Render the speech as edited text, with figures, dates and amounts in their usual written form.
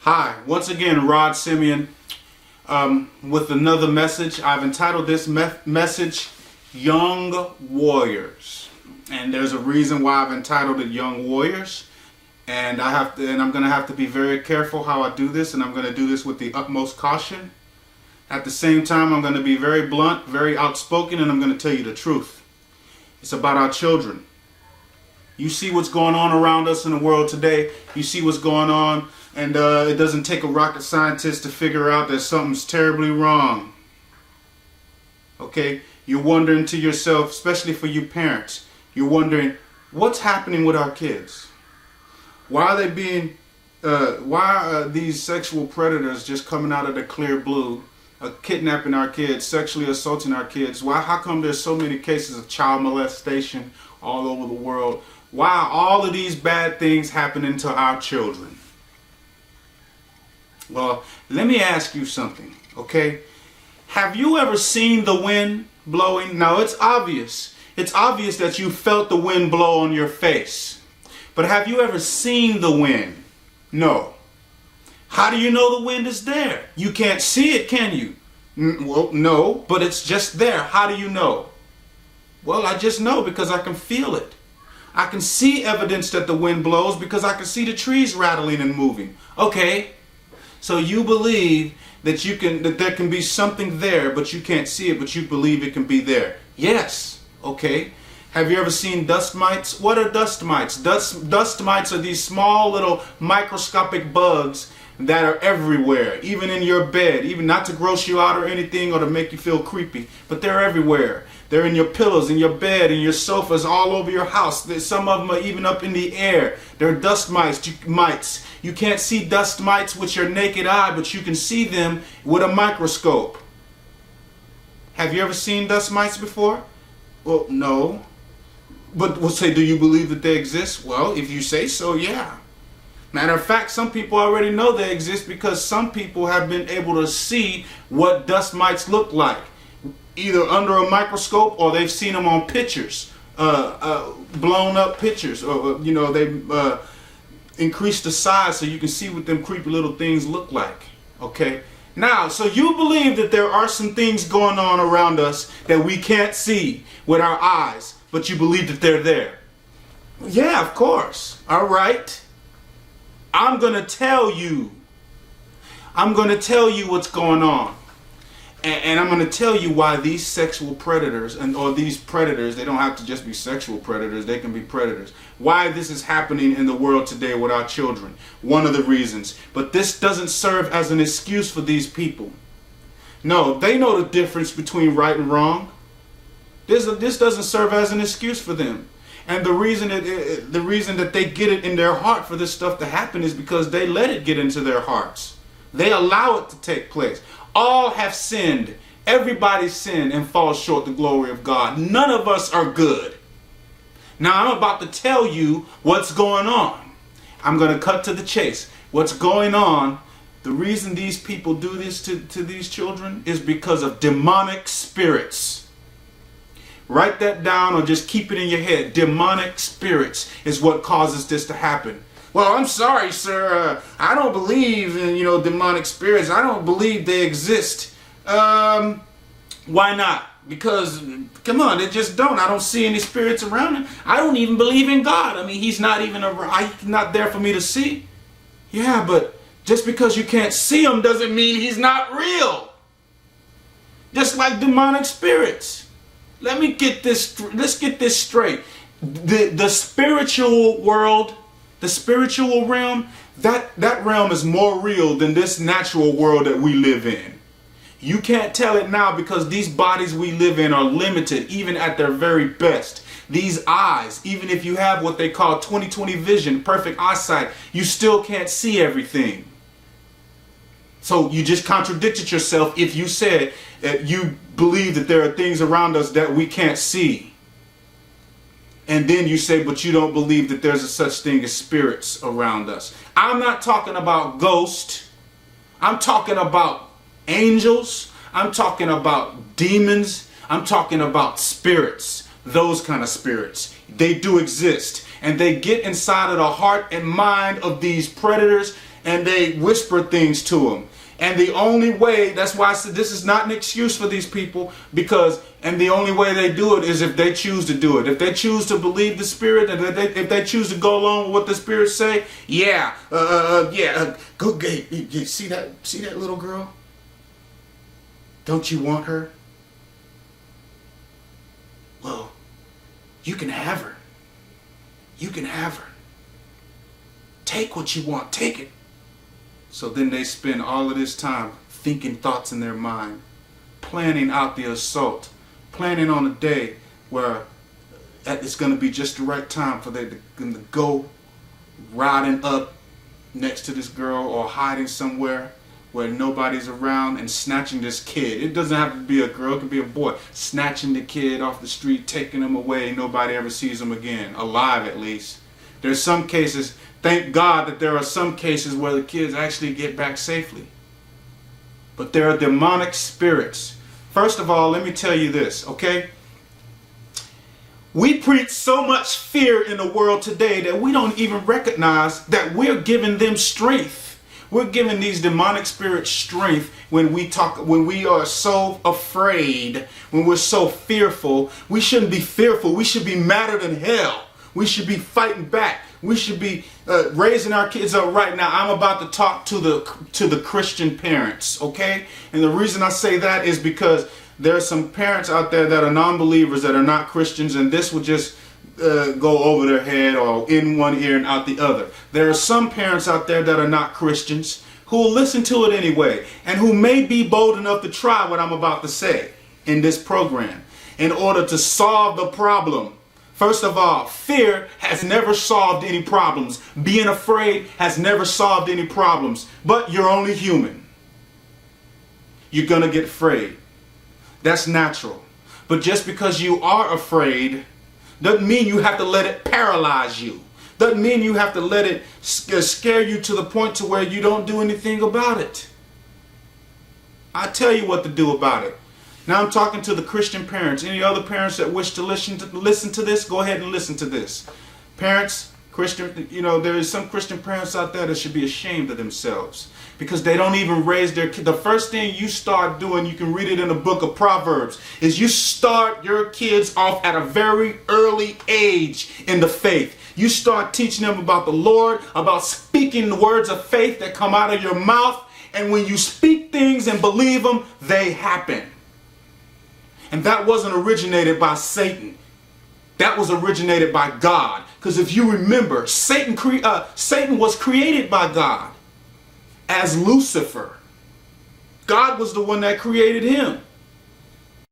Hi, once again, Rod Simeon with another message. I've entitled this message, Young Warriors. And there's a reason why I've entitled it Young Warriors. And I'm going to have to be very careful how I do this, and I'm going to do this with the utmost caution. At the same time, I'm going to be very blunt, very outspoken, and I'm going to tell you the truth. It's about our children. You see what's going on around us in the world today. You see what's going on, and it doesn't take a rocket scientist to figure out that something's terribly wrong. Okay? You're wondering to yourself, especially for you parents, you're wondering, what's happening with our kids? Why are they being, why are these sexual predators just coming out of the clear blue, kidnapping our kids, sexually assaulting our kids? Why? How come there's so many cases of child molestation all over the world? Why are all of these bad things happening to our children? Well, let me ask you something, okay? Have you ever seen the wind blowing? Now, it's obvious. It's obvious that you felt the wind blow on your face. But have you ever seen the wind? No. How do you know the wind is there? You can't see it, can you? Well, no, but it's just there. How do you know? Well, I just know because I can feel it. I can see evidence that the wind blows because I can see the trees rattling and moving. Okay, so you believe that there can be something there, but you can't see it, but you believe it can be there. Yes, okay. Have you ever seen dust mites? What are dust mites? Dust mites are these small little microscopic bugs that are everywhere, even in your bed, even not to gross you out or anything or to make you feel creepy, but they're everywhere. They're in your pillows, in your bed, in your sofas, all over your house. Some of them are even up in the air. They're dust mites. You can't see dust mites with your naked eye, but you can see them with a microscope. Have you ever seen dust mites before? Well, no. But we'll say, do you believe that they exist? Well, if you say so, yeah. Matter of fact, some people already know they exist because some people have been able to see what dust mites look like, either under a microscope or they've seen them on pictures, blown up pictures, or they've increased the size so you can see what them creepy little things look like. Okay. Now, so you believe that there are some things going on around us that we can't see with our eyes, but you believe that they're there. Yeah, of course. All right. I'm going to tell you. I'm going to tell you what's going on. And I'm going to tell you why these sexual predators, or these predators, they don't have to just be sexual predators, they can be predators. Why this is happening in the world today with our children. One of the reasons. But this doesn't serve as an excuse for these people. No, they know the difference between right and wrong. This doesn't serve as an excuse for them. And the reason that they get it in their heart for this stuff to happen is because they let it get into their hearts. They allow it to take place. All have sinned. Everybody sinned and falls short the glory of God. None of us are good. Now I'm about to tell you what's going on. I'm going to cut to the chase. What's going on, the reason these people do this to these children is because of demonic spirits. Write that down or just keep it in your head. Demonic spirits is what causes this to happen. Well, I'm sorry, sir. I don't believe in, demonic spirits. I don't believe they exist. Why not? Because, come on, they just don't. I don't see any spirits around him. I don't even believe in God. I mean, he's not even he's not there for me to see. Yeah, but just because you can't see him doesn't mean he's not real. Just like demonic spirits. Let's get this straight. The spiritual world, the spiritual realm, that realm is more real than this natural world that we live in. You can't tell it now because these bodies we live in are limited, even at their very best. These eyes, even if you have what they call 20/20 vision, perfect eyesight, you still can't see everything. So you just contradicted yourself if you said that you believe that there are things around us that we can't see. And then you say, but you don't believe that there's a such thing as spirits around us. I'm not talking about ghosts. I'm talking about angels. I'm talking about demons. I'm talking about spirits. Those kind of spirits. They do exist. And they get inside of the heart and mind of these predators and they whisper things to them. And the only way, that's why I said this is not an excuse for these people, and the only way they do it is if they choose to do it. If they choose to believe the Spirit, and if they choose to go along with what the Spirit say, go see that little girl? Don't you want her? Well, you can have her. You can have her. Take what you want, take it. So then they spend all of this time thinking thoughts in their mind, planning out the assault, planning on a day where it's going to be just the right time for them to go riding up next to this girl or hiding somewhere where nobody's around and snatching this kid. It doesn't have to be a girl, it could be a boy. Snatching the kid off the street, taking him away, nobody ever sees him again, alive at least. There's some cases, thank God that there are some cases where the kids actually get back safely. But there are demonic spirits. First of all, let me tell you this, okay? We preach so much fear in the world today that we don't even recognize that we're giving them strength. We're giving these demonic spirits strength when we are so afraid, when we're so fearful. We shouldn't be fearful. We should be madder than hell. We should be fighting back. We should be raising our kids up right now. I'm about to talk to the Christian parents, okay? And the reason I say that is because there are some parents out there that are non-believers, that are not Christians, and this will just go over their head or in one ear and out the other. There are some parents out there that are not Christians who will listen to it anyway and who may be bold enough to try what I'm about to say in this program in order to solve the problem. First of all, fear has never solved any problems. Being afraid has never solved any problems. But you're only human. You're going to get afraid. That's natural. But just because you are afraid doesn't mean you have to let it paralyze you. Doesn't mean you have to let it scare you to the point to where you don't do anything about it. I tell you what to do about it. Now I'm talking to the Christian parents. Any other parents that wish to listen to this, go ahead and listen to this. Parents, Christian, there is some Christian parents out there that should be ashamed of themselves because they don't even raise their kids. The first thing you start doing, you can read it in the book of Proverbs, is you start your kids off at a very early age in the faith. You start teaching them about the Lord, about speaking the words of faith that come out of your mouth. And when you speak things and believe them, they happen. And that wasn't originated by Satan. That was originated by God. Because if you remember, Satan was created by God as Lucifer. God was the one that created him.